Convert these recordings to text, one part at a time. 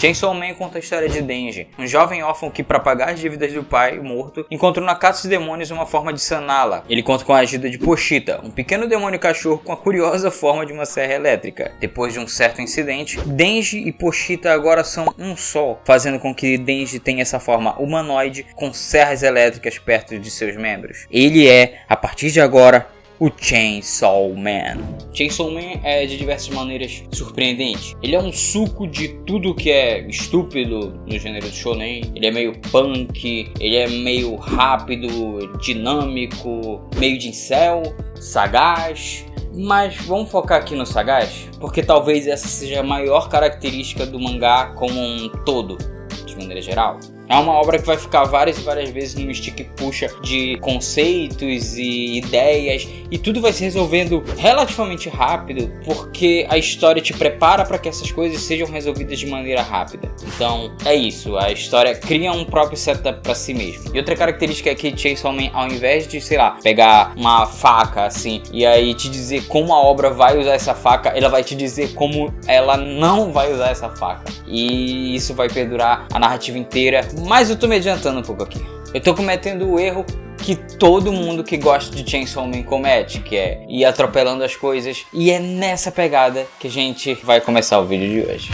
Chainsaw Man conta a história de Denji, um jovem órfão que, para pagar as dívidas do pai morto, encontrou na Casa dos Demônios uma forma de saná-la. Ele conta com a ajuda de Pochita, um pequeno demônio cachorro com a curiosa forma de uma serra elétrica. Depois de um certo incidente, Denji e Pochita agora são um só, fazendo com que Denji tenha essa forma humanoide com serras elétricas perto de seus membros. Ele é, a partir de agora, o Chainsaw Man. Chainsaw Man é de diversas maneiras surpreendente. Ele é um suco de tudo que é estúpido no gênero de shonen. Ele é meio punk, ele é meio rápido, dinâmico, meio de incel, sagaz. Mas vamos focar aqui no sagaz, porque talvez essa seja a maior característica do mangá como um todo, de maneira geral. É uma obra que vai ficar várias e várias vezes no stick puxa de conceitos e ideias, e tudo vai se resolvendo relativamente rápido, porque a história te prepara para que essas coisas sejam resolvidas de maneira rápida. Então é isso, a história cria um próprio setup para si mesmo. E outra característica é que Chainsaw Man, ao invés de, sei lá, pegar uma faca assim e aí te dizer como a obra vai usar essa faca, ela vai te dizer como ela não vai usar essa faca. E isso vai perdurar a narrativa inteira. Mas eu tô me adiantando um pouco aqui. Eu tô cometendo o erro que todo mundo que gosta de Chainsaw Man comete, que é ir atropelando as coisas. E é nessa pegada que a gente vai começar o vídeo de hoje.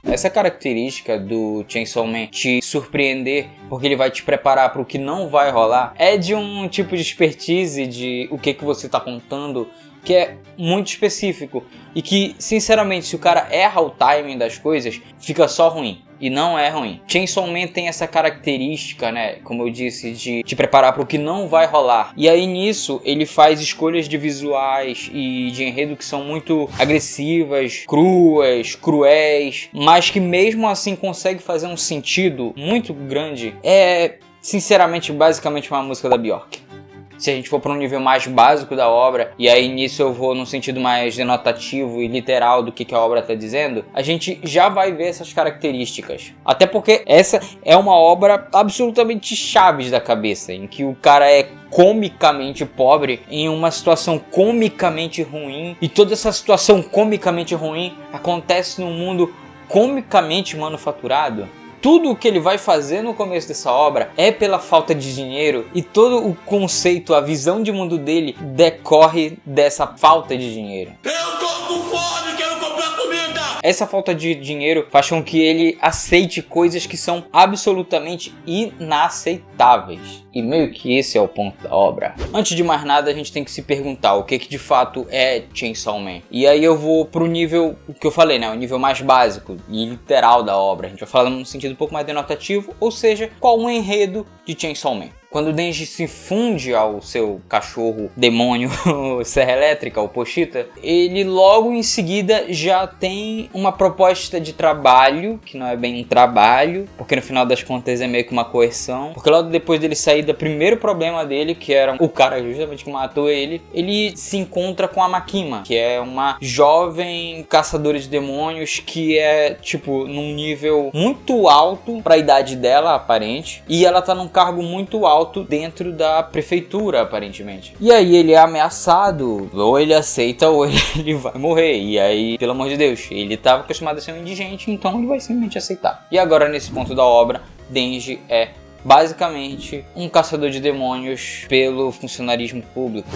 Essa característica do Chainsaw Man te surpreender, porque ele vai te preparar para o que não vai rolar, é de um tipo de expertise de o que você está contando, que é muito específico e que, sinceramente, se o cara erra o timing das coisas, fica só ruim. E não é ruim. Chainsaw Man tem essa característica, né, como eu disse, de te preparar para o que não vai rolar. E aí nisso ele faz escolhas de visuais e de enredo que são muito agressivas, cruas, cruéis, mas que mesmo assim consegue fazer um sentido muito grande. É, sinceramente, basicamente uma música da Björk. Se a gente for para um nível mais básico da obra, e aí nisso eu vou num sentido mais denotativo e literal do que a obra está dizendo, a gente já vai ver essas características. Até porque essa é uma obra absolutamente chaves da cabeça, em que o cara é comicamente pobre em uma situação comicamente ruim, e toda essa situação comicamente ruim acontece num mundo comicamente manufaturado. Tudo o que ele vai fazer no começo dessa obra é pela falta de dinheiro, e todo o conceito, a visão de mundo dele decorre dessa falta de dinheiro. Eu tô com fome, quero comprar comida! Essa falta de dinheiro faz com que ele aceite coisas que são absolutamente inaceitáveis. E meio que esse é o ponto da obra. Antes de mais nada, a gente tem que se perguntar o que de fato é Chainsaw Man. E aí eu vou pro nível, o que eu falei, né? O nível mais básico e literal da obra. A gente vai falar num sentido um pouco mais denotativo, ou seja, qual o enredo de Chainsaw Man. Quando o Denji se funde ao seu cachorro demônio serra elétrica, o Pochita, ele logo em seguida já tem uma proposta de trabalho, que não é bem um trabalho, porque no final das contas é meio que uma coerção. Porque logo depois dele sair do primeiro problema dele, que era o cara justamente que matou ele, ele se encontra com a Makima, que é uma jovem caçadora de demônios que é, tipo, num nível muito alto para a idade dela, aparente, e ela tá num cargo muito alto dentro da prefeitura, aparentemente. E aí ele é ameaçado, ou ele aceita ou ele vai morrer. E aí, pelo amor de Deus, ele estava acostumado a ser um indigente, então ele vai simplesmente aceitar. E agora, nesse ponto da obra, Denji é basicamente um caçador de demônios pelo funcionarismo público.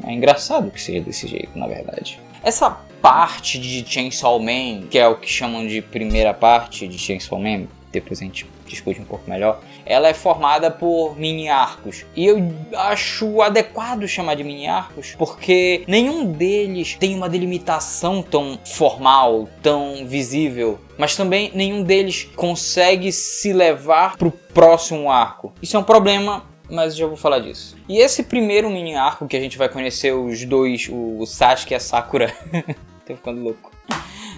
É engraçado que seja desse jeito, na verdade. Essa parte de Chainsaw Man, que é o que chamam de primeira parte de Chainsaw Man, depois a gente discute um pouco melhor, ela é formada por mini arcos. E eu acho adequado chamar de mini arcos, porque nenhum deles tem uma delimitação tão formal, tão visível, mas também nenhum deles consegue se levar para o próximo arco. Isso é um problema, mas já vou falar disso. E esse primeiro mini arco que a gente vai conhecer os dois, o Sasuke e a Sakura, tô ficando louco.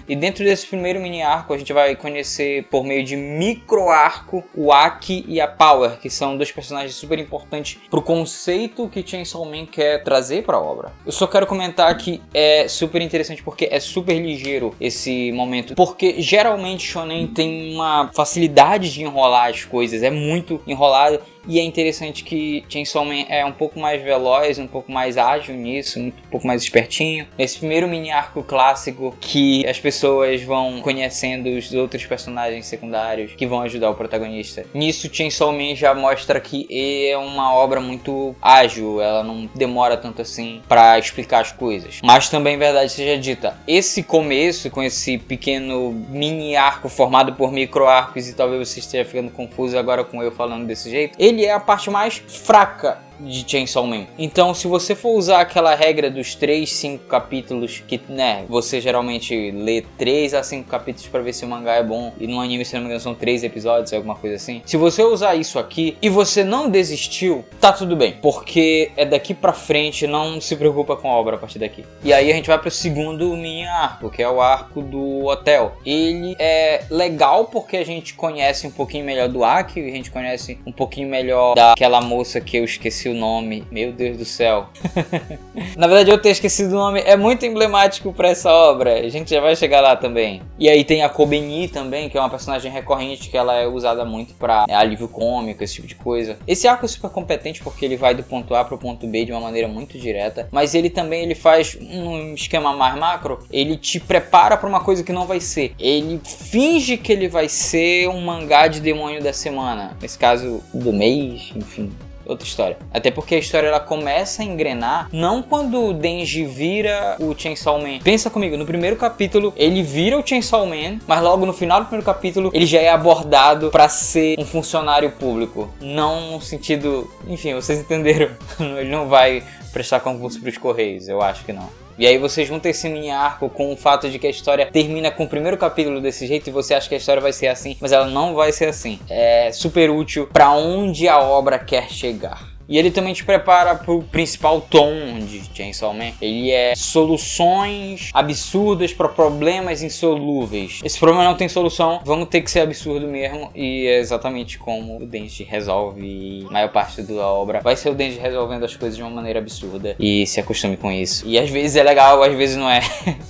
E dentro desse primeiro mini arco a gente vai conhecer por meio de micro arco o Aki e a Power, que são dois personagens super importantes pro conceito que Chainsaw Man quer trazer pra obra. Eu só quero comentar que é super interessante porque é super ligeiro esse momento, porque geralmente shonen tem uma facilidade de enrolar as coisas, é muito enrolado. E é interessante que Chainsaw Man é um pouco mais veloz, um pouco mais ágil nisso, um pouco mais espertinho. Esse primeiro mini arco clássico que as pessoas vão conhecendo os outros personagens secundários que vão ajudar o protagonista. Nisso, Chainsaw Man já mostra que é uma obra muito ágil, ela não demora tanto assim pra explicar as coisas. Mas também, verdade seja dita, esse começo com esse pequeno mini arco formado por micro arcos, e talvez você esteja ficando confuso agora com eu falando desse jeito, ele é a parte mais fraca de Chainsaw Man. Então, se você for usar aquela regra dos 3, 5 capítulos, que, né, você geralmente lê 3 a 5 capítulos pra ver se o mangá é bom, e no anime, se não me engano, são 3 episódios, alguma coisa assim. Se você usar isso aqui e você não desistiu, tá tudo bem, porque é daqui pra frente, não se preocupa com a obra a partir daqui. E aí a gente vai pro segundo mini arco, que é o arco do hotel. Ele é legal porque a gente conhece um pouquinho melhor do Aki, a gente conhece um pouquinho melhor daquela moça que eu esqueci o nome, meu Deus do céu. Na verdade, eu ter esquecido o nome é muito emblemático pra essa obra, a gente já vai chegar lá também. E aí tem a Kobeni também, que é uma personagem recorrente, que ela é usada muito pra alívio cômico, esse tipo de coisa. Esse arco é super competente porque ele vai do ponto A pro ponto B de uma maneira muito direta, mas ele também faz um esquema mais macro, ele te prepara pra uma coisa que não vai ser. Ele finge que ele vai ser um mangá de demônio da semana, nesse caso do mês, enfim, outra história. Até porque a história ela começa a engrenar não quando o Denji vira o Chainsaw Man. Pensa comigo, no primeiro capítulo ele vira o Chainsaw Man, mas logo no final do primeiro capítulo ele já é abordado pra ser um funcionário público. Não no sentido... Enfim, vocês entenderam. Ele não vai prestar concurso pros Correios, eu acho que não. E aí você junta esse mini arco com o fato de que a história termina com o primeiro capítulo desse jeito e você acha que a história vai ser assim, mas ela não vai ser assim. É super útil para onde a obra quer chegar. E ele também te prepara pro principal tom de Chainsaw Man. Ele é soluções absurdas para problemas insolúveis. Esse problema não tem solução, vamos ter que ser absurdo mesmo. E é exatamente como o Denji resolve. E a maior parte da obra vai ser o Denji resolvendo as coisas de uma maneira absurda. E se acostume com isso. E às vezes é legal, às vezes não é.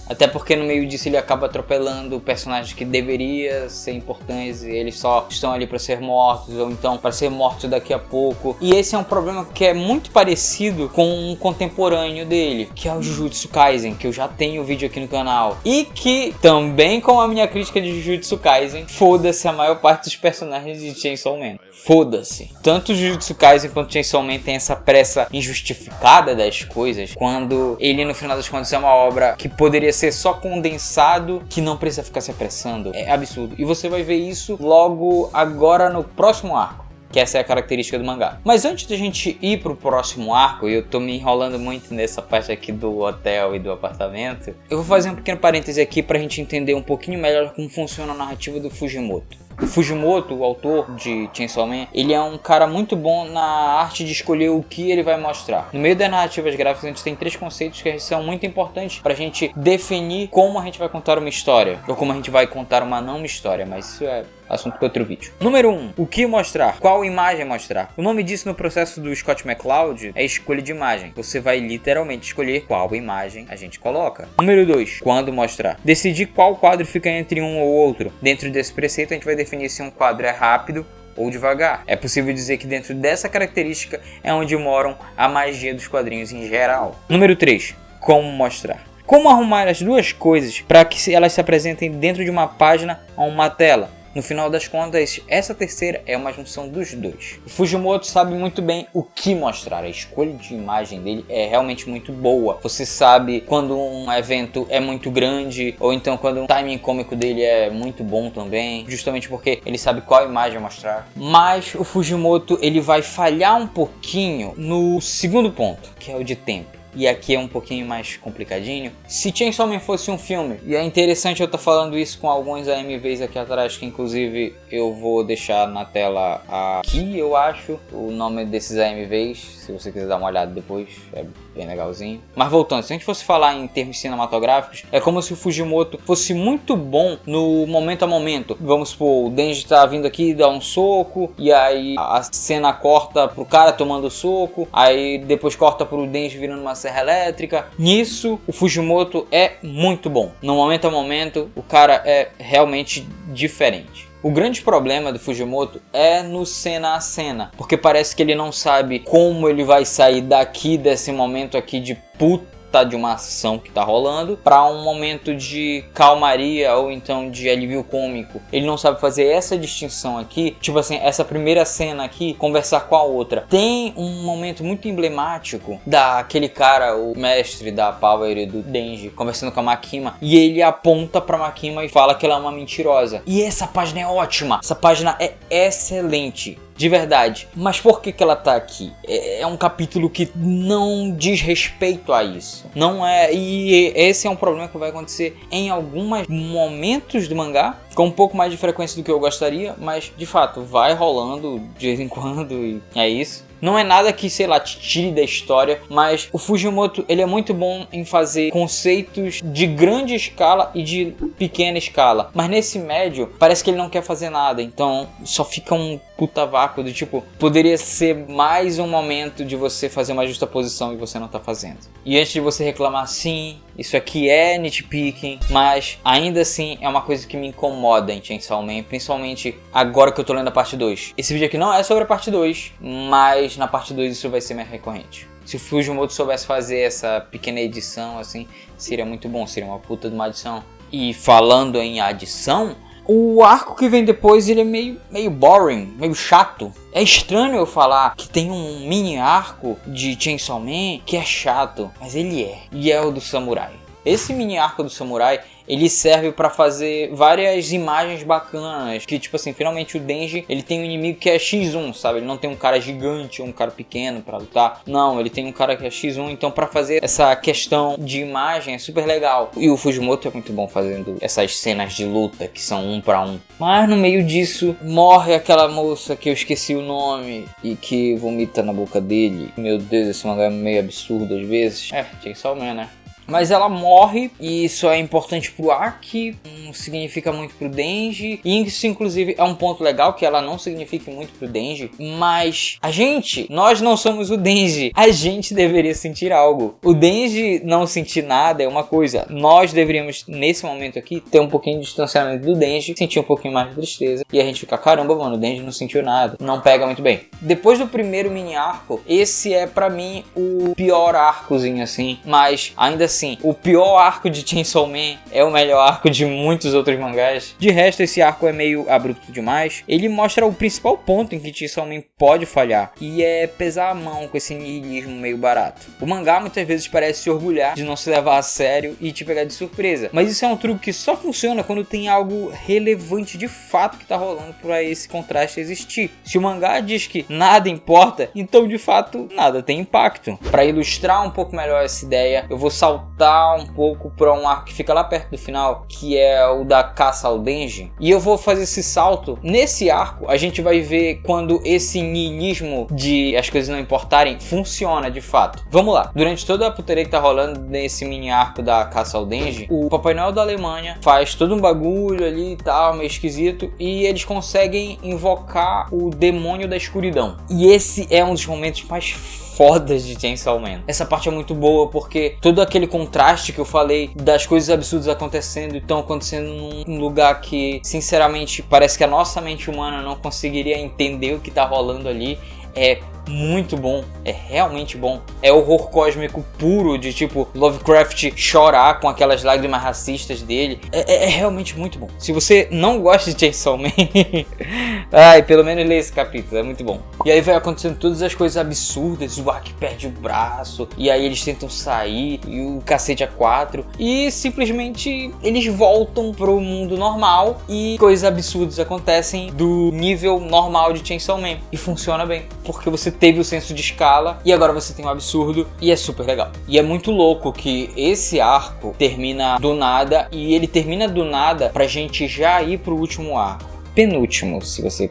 Até porque no meio disso ele acaba atropelando personagens que deveriam ser importantes e eles só estão ali para ser mortos, ou então para ser mortos daqui a pouco. E esse é um problema que é muito parecido com um contemporâneo dele, que é o Jujutsu Kaisen, que eu já tenho vídeo aqui no canal. E que, também com a minha crítica de Jujutsu Kaisen, foda-se a maior parte dos personagens de Chainsaw Man. Foda-se. Tanto Jujutsu Kaisen quanto Chainsaw Man tem essa pressa injustificada das coisas, quando ele, no final das contas, é uma obra que poderia ser só condensado, que não precisa ficar se apressando. É absurdo. E você vai ver isso logo agora no próximo arco, que essa é a característica do mangá. Mas antes da gente ir pro próximo arco, e eu tô me enrolando muito nessa parte aqui do hotel e do apartamento, eu vou fazer um pequeno parêntese aqui pra gente entender um pouquinho melhor como funciona a narrativa do Fujimoto. O Fujimoto, o autor de Chainsaw Man, ele é um cara muito bom na arte de escolher o que ele vai mostrar. No meio das narrativas gráficas, a gente tem 3 conceitos que são muito importantes pra gente definir como a gente vai contar uma história, ou como a gente vai contar uma não história, mas isso é assunto para outro vídeo. Número 1. O que mostrar? Qual imagem mostrar? O nome disso no processo do Scott McCloud é escolha de imagem. Você vai literalmente escolher qual imagem a gente coloca. Número 2. Quando mostrar? Decidir qual quadro fica entre um ou outro. Dentro desse preceito a gente vai definir se um quadro é rápido ou devagar. É possível dizer que dentro dessa característica é onde moram a magia dos quadrinhos em geral. Número 3. Como mostrar? Como arrumar as duas coisas para que elas se apresentem dentro de uma página ou uma tela? No final das contas, essa terceira é uma junção dos dois. O Fujimoto sabe muito bem o que mostrar. A escolha de imagem dele é realmente muito boa. Você sabe quando um evento é muito grande, ou então quando o timing cômico dele é muito bom também, justamente porque ele sabe qual imagem mostrar. Mas o Fujimoto ele vai falhar um pouquinho no segundo ponto, que é o de tempo. E aqui é um pouquinho mais complicadinho. Se Chainsaw Man fosse um filme, e é interessante eu estar falando isso com alguns AMVs aqui atrás, que inclusive eu vou deixar na tela aqui, eu acho, o nome desses AMVs, se você quiser dar uma olhada depois, é bem legalzinho. Mas voltando, se a gente fosse falar em termos cinematográficos, é como se o Fujimoto fosse muito bom no momento a momento. Vamos supor, o Denji tá vindo aqui dar um soco, e aí a cena corta pro cara tomando o soco, aí depois corta pro Denji virando uma serra elétrica. Nisso, o Fujimoto é muito bom. No momento a momento, o cara é realmente diferente. O grande problema do Fujimoto é no cena a cena, porque parece que ele não sabe como ele vai sair daqui desse momento aqui de puta de uma ação que tá rolando para um momento de calmaria ou então de alívio cômico. Ele não sabe fazer essa distinção aqui, tipo assim, essa primeira cena aqui conversar com a outra. Tem um momento muito emblemático daquele cara, o mestre da Power do Denji, conversando com a Makima, e ele aponta pra Makima e fala que ela é uma mentirosa. E essa página é ótima, essa página é excelente. De verdade. Mas por que ela tá aqui? É um capítulo que não diz respeito a isso. Não é... E esse é um problema que vai acontecer em alguns momentos do mangá, com um pouco mais de frequência do que eu gostaria, mas de fato vai rolando de vez em quando e é isso. Não é nada que, sei lá, te tire da história, mas o Fujimoto, ele é muito bom em fazer conceitos de grande escala e de pequena escala. Mas nesse médio, parece que ele não quer fazer nada, então só fica um puta vácuo do tipo, poderia ser mais um momento de você fazer uma justaposição e você não tá fazendo. E antes de você reclamar, sim, isso aqui é nitpicking, mas ainda assim é uma coisa que me incomoda em Chainsaw Man, principalmente agora que eu tô lendo a parte 2. Esse vídeo aqui não é sobre a parte 2, mas na parte 2 isso vai ser mais recorrente. Se o Fujimoto soubesse fazer essa pequena edição assim, seria muito bom, seria uma puta de uma adição. E falando em adição, o arco que vem depois ele é meio boring, meio chato. É estranho eu falar que tem um mini arco de Chainsaw Man que é chato, mas ele é. E é o do samurai. Esse mini arco do samurai, ele serve pra fazer várias imagens bacanas. Que tipo assim, finalmente o Denji, ele tem um inimigo que é X1, sabe? Ele não tem um cara gigante ou um cara pequeno pra lutar. Não, ele tem um cara que é X1. Então pra fazer essa questão de imagem é super legal. E o Fujimoto é muito bom fazendo essas cenas de luta que são 1 para 1. Mas no meio disso, morre aquela moça que eu esqueci o nome e que vomita na boca dele. Meu Deus, esse mangá é meio absurdo às vezes. Chainsaw Man, né? Mas ela morre, e isso é importante pro Aki, não significa muito pro Denji. E isso inclusive é um ponto legal, que ela não significa muito pro Denji. Mas nós não somos o Denji. A gente deveria sentir algo. O Denji não sentir nada é uma coisa. Nós deveríamos, nesse momento aqui, ter um pouquinho de distanciamento do Denji, sentir um pouquinho mais de tristeza. E a gente fica, caramba, mano, o Denji não sentiu nada. Não pega muito bem. Depois do primeiro mini arco, esse é pra mim o pior arcozinho assim. Mas ainda assim, o pior arco de Chainsaw Man é o melhor arco de muitos outros mangás. De resto, esse arco é meio abrupto demais. Ele mostra o principal ponto em que Chainsaw Man pode falhar, e é pesar a mão com esse nihilismo meio barato. O mangá muitas vezes parece se orgulhar de não se levar a sério e te pegar de surpresa, mas isso é um truque que só funciona quando tem algo relevante de fato que tá rolando para esse contraste existir. Se o mangá diz que nada importa, então de fato nada tem impacto. Para ilustrar um pouco melhor essa ideia, eu vou saltar um pouco para um arco que fica lá perto do final, que é o da caça ao Denji, e eu vou fazer esse salto. Nesse arco a gente vai ver quando esse niilismo de as coisas não importarem funciona de fato. Vamos lá, durante toda a putaria que tá rolando nesse mini arco da caça ao Denji, o Papai Noel da Alemanha faz todo um bagulho ali e tal, meio esquisito, e eles conseguem invocar o demônio da escuridão, e esse é um dos momentos mais fodas de Chainsaw Man. Essa parte é muito boa porque todo aquele contraste que eu falei das coisas absurdas acontecendo e estão acontecendo num lugar que, sinceramente, parece que a nossa mente humana não conseguiria entender o que tá rolando ali, é muito bom, é realmente bom. É horror cósmico puro, de tipo Lovecraft chorar com aquelas lágrimas racistas dele. É realmente muito bom. Se você não gosta de Chainsaw Man, pelo menos lê esse capítulo, é muito bom. E aí vai acontecendo todas as coisas absurdas, o Aki perde o braço, e aí eles tentam sair, e o cacete a 4, e simplesmente eles voltam pro mundo normal, e coisas absurdas acontecem do nível normal de Chainsaw Man. E funciona bem, porque você teve o senso de escala e agora você tem um absurdo, e é super legal. E é muito louco que esse arco termina do nada, e ele termina do nada pra gente já ir pro último arco. Penúltimo, se você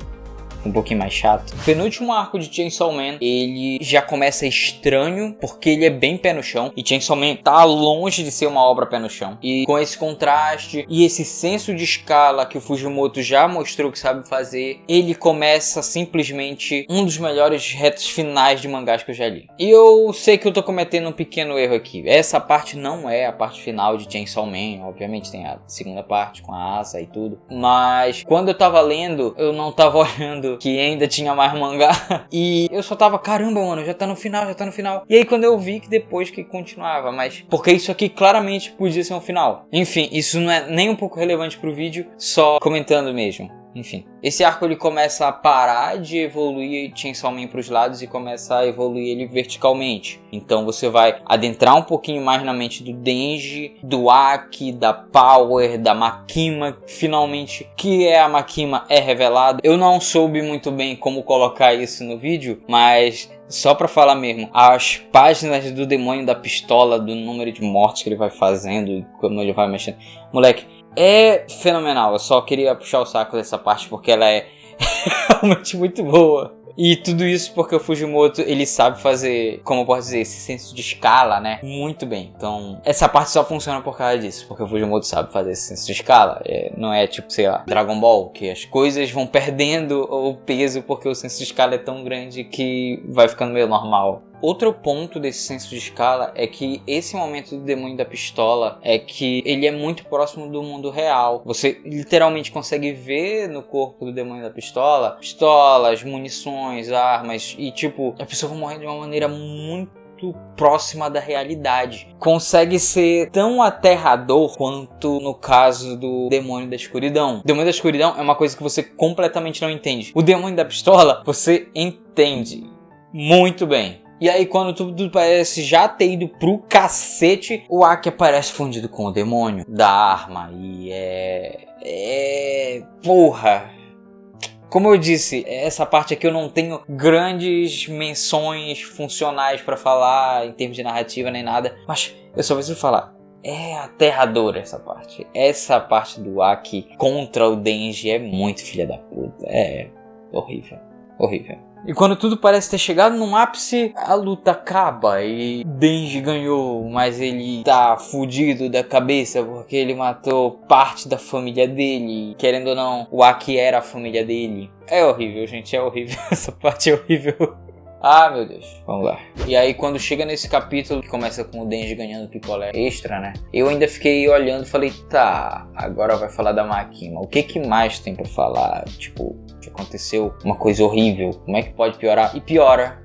um pouquinho mais chato. O penúltimo arco de Chainsaw Man, ele já começa estranho, porque ele é bem pé no chão, e Chainsaw Man tá longe de ser uma obra pé no chão. E com esse contraste e esse senso de escala que o Fujimoto já mostrou que sabe fazer, ele começa simplesmente um dos melhores retos finais de mangás que eu já li. E eu sei que eu tô cometendo um pequeno erro aqui. Essa parte não é a parte final de Chainsaw Man, obviamente tem a segunda parte com a Asa e tudo, mas quando eu tava lendo, eu não tava olhando que ainda tinha mais mangá, e eu só tava, caramba, mano, já tá no final. E aí quando eu vi que depois que continuava, mas porque isso aqui claramente podia ser um final. Enfim, isso não é nem um pouco relevante pro vídeo, só comentando mesmo. Enfim, esse arco ele começa a parar de evoluir Chainsaw Man para os lados e começa a evoluir ele verticalmente. Então você vai adentrar um pouquinho mais na mente do Denji, do Aki, da Power, da Makima. Finalmente, que é a Makima é revelado. Eu não soube muito bem como colocar isso no vídeo, mas só pra falar mesmo, as páginas do demônio da pistola, do número de mortes que ele vai fazendo e como ele vai mexendo. Moleque, é fenomenal. Eu só queria puxar o saco dessa parte porque ela é realmente muito boa. E tudo isso porque o Fujimoto, ele sabe fazer, como eu posso dizer, esse senso de escala, né? Muito bem. Então, essa parte só funciona por causa disso. Porque o Fujimoto sabe fazer esse senso de escala. Não é tipo, sei lá, Dragon Ball, que as coisas vão perdendo o peso porque o senso de escala é tão grande que vai ficando meio normal. Outro ponto desse senso de escala é que esse momento do demônio da pistola é que ele é muito próximo do mundo real. Você literalmente consegue ver no corpo do demônio da pistola pistolas, munições, armas e tipo, a pessoa vai morrer de uma maneira muito próxima da realidade. Consegue ser tão aterrador quanto no caso do demônio da escuridão. O demônio da escuridão é uma coisa que você completamente não entende. O demônio da pistola você entende muito bem. E aí quando tudo parece já ter ido pro cacete, o Aki aparece fundido com o demônio da arma. E porra. Como eu disse, essa parte aqui eu não tenho grandes menções funcionais pra falar em termos de narrativa nem nada. Mas eu só preciso falar. É aterradora essa parte. Essa parte do Aki contra o Denji é muito filha da puta. É horrível. Horrível. E quando tudo parece ter chegado num ápice, a luta acaba e Denji ganhou, mas ele tá fudido da cabeça porque ele matou parte da família dele. Querendo ou não, o Aki era a família dele. É horrível, gente, é horrível. Essa parte é horrível. Ah, meu Deus. Vamos lá. E aí, quando chega nesse capítulo, que começa com o Denji ganhando picolé extra, né? Eu ainda fiquei olhando e falei, tá, agora vai falar da Makima. O que mais tem pra falar? Tipo, que aconteceu uma coisa horrível. Como é que pode piorar? E piora.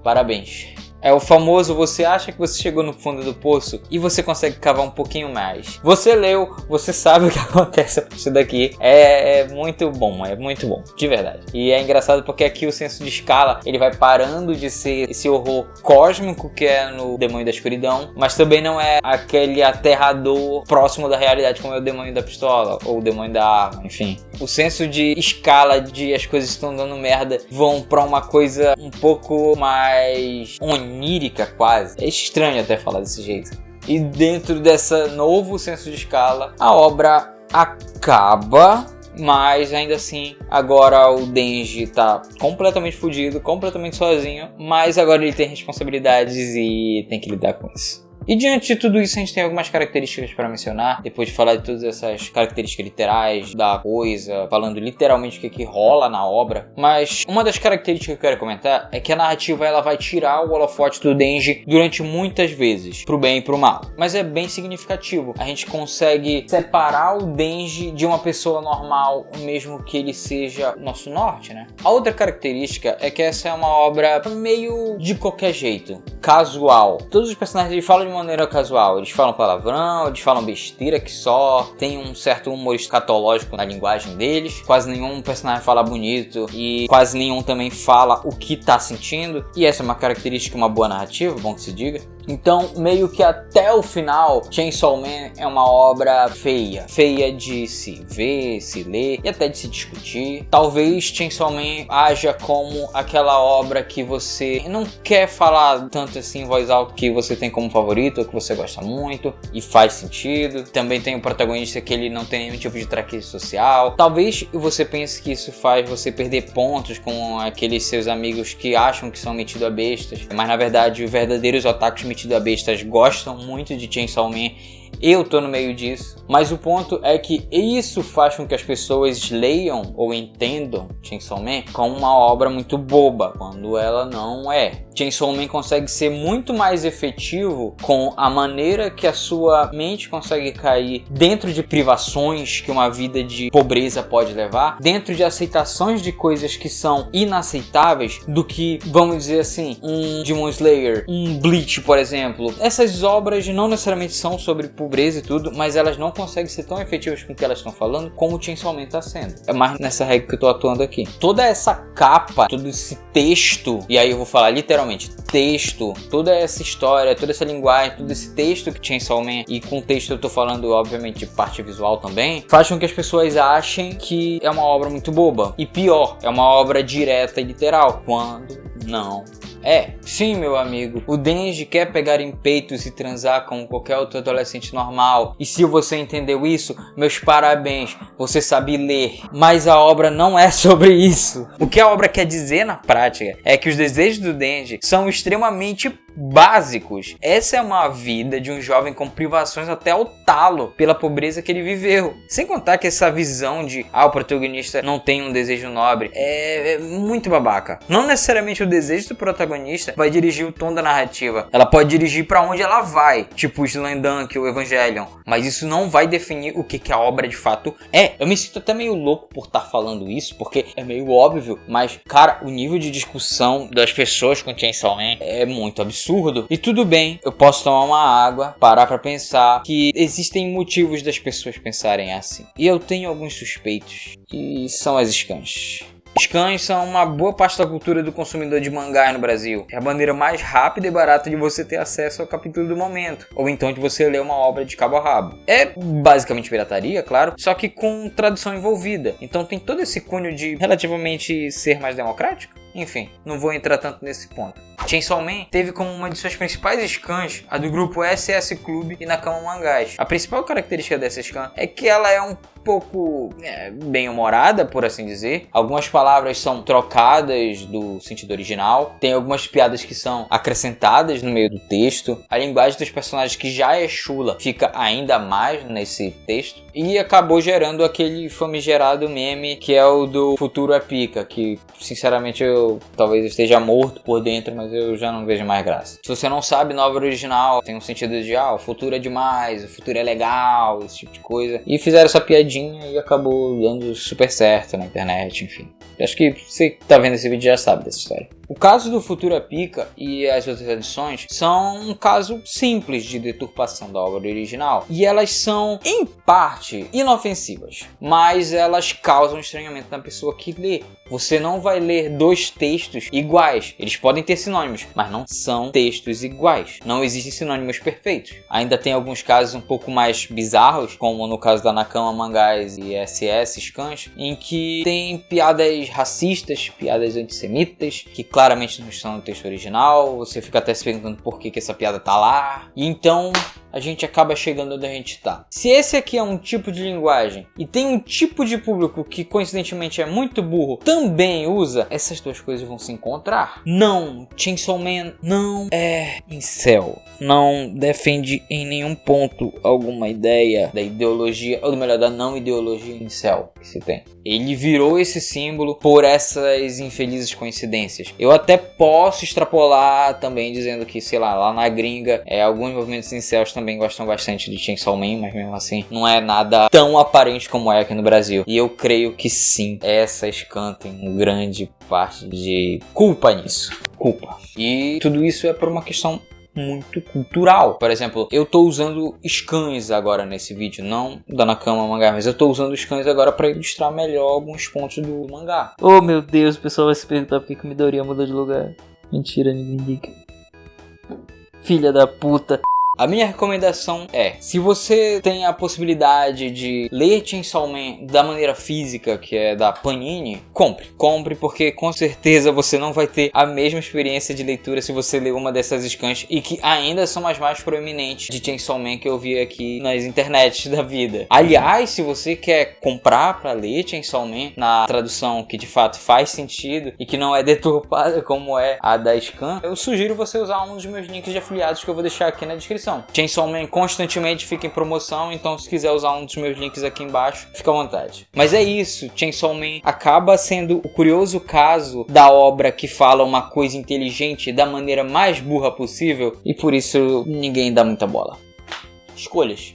Parabéns. É o famoso, você acha que você chegou no fundo do poço e você consegue cavar um pouquinho mais. Você leu, você sabe o que acontece a partir daqui. É muito bom, de verdade. E é engraçado porque aqui o senso de escala, ele vai parando de ser esse horror cósmico que é no Demônio da Escuridão, mas também não é aquele aterrador próximo da realidade como é o Demônio da Pistola ou o Demônio da Arma, enfim. O senso de escala de as coisas estão dando merda vão pra uma coisa um pouco mais onírica quase. É estranho até falar desse jeito. E dentro desse novo senso de escala, a obra acaba, mas ainda assim, agora o Denji tá completamente fudido, completamente sozinho, mas agora ele tem responsabilidades e tem que lidar com isso. E diante de tudo isso, a gente tem algumas características para mencionar, depois de falar de todas essas características literais da coisa, falando literalmente o que rola na obra. Mas uma das características que eu quero comentar é que a narrativa ela vai tirar o holofote do Denji durante muitas vezes, pro bem e pro mal. Mas é bem significativo. A gente consegue separar o Denji de uma pessoa normal, mesmo que ele seja nosso norte, né? A outra característica é que essa é uma obra meio de qualquer jeito, casual. Todos os personagens falam de maneira casual, eles falam palavrão, eles falam besteira que só, tem um certo humor escatológico na linguagem deles, quase nenhum personagem fala bonito e quase nenhum também fala o que tá sentindo, e essa é uma característica, uma boa narrativa, bom que se diga. Então, meio que até o final, Chainsaw Man é uma obra feia. Feia de se ver, se ler e até de se discutir. Talvez Chainsaw Man haja como aquela obra que você não quer falar tanto assim em voz alta, que você tem como favorito, ou que você gosta muito e faz sentido. Também tem o protagonista que ele não tem nenhum tipo de traquejo social. Talvez você pense que isso faz você perder pontos com aqueles seus amigos que acham que são metidos a bestas, mas na verdade os verdadeiros otakus metidos a bestas gostam muito de Chainsaw Man. Eu tô no meio disso, mas o ponto é que isso faz com que as pessoas leiam ou entendam Chainsaw Man como uma obra muito boba, quando ela não é. Chainsaw Man consegue ser muito mais efetivo com a maneira que a sua mente consegue cair dentro de privações que uma vida de pobreza pode levar, dentro de aceitações de coisas que são inaceitáveis, do que, vamos dizer assim, um Demon Slayer, um Bleach, por exemplo. Essas obras não necessariamente são sobre pobreza e tudo, mas elas não conseguem ser tão efetivas com o que elas estão falando como o Chainsaw Man está sendo. É mais nessa regra que eu tô atuando aqui. Toda essa capa, todo esse texto, e aí eu vou falar literalmente texto, toda essa história, toda essa linguagem, todo esse texto que Chainsaw Man, e com texto eu tô falando obviamente de parte visual também, faz com que as pessoas achem que é uma obra muito boba. E pior, é uma obra direta e literal, quando não é. Sim, meu amigo, o Denji quer pegar em peitos e transar como qualquer outro adolescente normal. E se você entendeu isso, meus parabéns, você sabe ler. Mas a obra não é sobre isso. O que a obra quer dizer na prática é que os desejos do Denji são extremamente básicos. Essa é uma vida de um jovem com privações até o talo pela pobreza que ele viveu. Sem contar que essa visão de o protagonista não tem um desejo nobre é muito babaca. Não necessariamente o desejo do protagonista vai dirigir o tom da narrativa. Ela pode dirigir para onde ela vai, tipo o Slandunk ou Evangelion, mas isso não vai definir o que a obra de fato é. Eu me sinto até meio louco por estar falando isso, porque é meio óbvio, mas cara, o nível de discussão das pessoas com Chainsaw Man é muito absurdo. E tudo bem, eu posso tomar uma água, parar pra pensar que existem motivos das pessoas pensarem assim. E eu tenho alguns suspeitos, que são as scans. Scans são uma boa parte da cultura do consumidor de mangá no Brasil. É a maneira mais rápida e barata de você ter acesso ao capítulo do momento, ou então de você ler uma obra de cabo a rabo. É basicamente pirataria, claro, só que com tradução envolvida. Então tem todo esse cunho de relativamente ser mais democrático. Enfim, não vou entrar tanto nesse ponto. Chainsaw Man teve como uma de suas principais scans a do grupo SS Club e Nakama Mangás. A principal característica dessa scan é que ela é um pouco bem-humorada, por assim dizer. Algumas palavras são trocadas do sentido original. Tem algumas piadas que são acrescentadas no meio do texto. A linguagem dos personagens, que já é chula, fica ainda mais nesse texto. E acabou gerando aquele famigerado meme que é o do Futuro é Pica, que sinceramente eu talvez esteja morto por dentro, mas eu já não vejo mais graça. Se você não sabe, na obra original tem um sentido de o futuro é demais, o futuro é legal, esse tipo de coisa. E fizeram essa piadinha e acabou dando super certo na internet, enfim. Acho que você que tá vendo esse vídeo já sabe dessa história. O caso do Futuro é Pica e as outras edições são um caso simples de deturpação da obra original. E elas são, em parte, inofensivas, mas elas causam estranhamento na pessoa que lê. Você não vai ler dois textos iguais. Eles podem ter sinônimos, mas não são textos iguais. Não existem sinônimos perfeitos. Ainda tem alguns casos um pouco mais bizarros, como no caso da Nakama Mangás e SS Scans, em que tem piadas racistas, piadas antissemitas, que claramente não estão no texto original. Você fica até se perguntando por que essa piada tá lá. E então a gente acaba chegando onde a gente tá. Se esse aqui é um tipo de linguagem e tem um tipo de público que coincidentemente é muito burro, também usa, essas duas coisas vão se encontrar. Não, Chainsaw Man não é incel. Não defende em nenhum ponto alguma ideia da ideologia, ou melhor, da não ideologia incel que se tem. Ele virou esse símbolo por essas infelizes coincidências. Eu até posso extrapolar também dizendo que, sei lá na gringa, alguns movimentos incels também gostam bastante de Chainsaw Man, mas mesmo assim não é nada tão aparente como é aqui no Brasil. E eu creio que sim, essa scan tem uma grande parte de culpa nisso. Culpa. E tudo isso é por uma questão muito cultural. Por exemplo, eu tô usando scans agora nesse vídeo, não da Nakama Mangá, mas eu tô usando scans agora para ilustrar melhor alguns pontos do mangá. Oh meu Deus, o pessoal vai se perguntar por que o Midoriya mudou de lugar. Mentira, ninguém liga. filha da puta. A minha recomendação é, se você tem a possibilidade de ler Chainsaw Man da maneira física, que é da Panini, compre. Compre, porque com certeza você não vai ter a mesma experiência de leitura se você ler uma dessas scans, e que ainda são as mais proeminentes de Chainsaw Man que eu vi aqui nas internets da vida. Aliás, se você quer comprar para ler Chainsaw Man na tradução que de fato faz sentido e que não é deturpada como é a da scan, eu sugiro você usar um dos meus links de afiliados que eu vou deixar aqui na descrição. Chainsaw Man constantemente fica em promoção, então se quiser usar um dos meus links aqui embaixo, fica à vontade. Mas é isso, Chainsaw Man acaba sendo o curioso caso da obra que fala uma coisa inteligente da maneira mais burra possível, e por isso ninguém dá muita bola. Escolhas.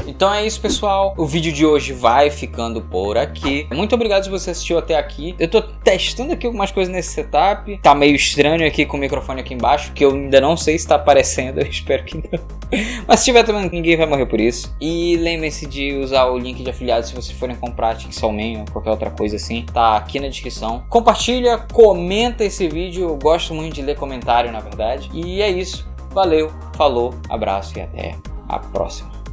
Então é isso, pessoal, o vídeo de hoje vai ficando por aqui. Muito obrigado se você assistiu até aqui. Eu tô testando aqui algumas coisas nesse setup. Tá meio estranho aqui com o microfone aqui embaixo, que eu ainda não sei se tá aparecendo, eu espero que não. Mas se tiver também, ninguém vai morrer por isso. E lembrem-se de usar o link de afiliado se vocês forem comprar Chainsaw Man ou qualquer outra coisa assim, tá aqui na descrição. Compartilha, comenta esse vídeo, eu gosto muito de ler comentário, na verdade. E é isso, valeu, falou, abraço e até a próxima.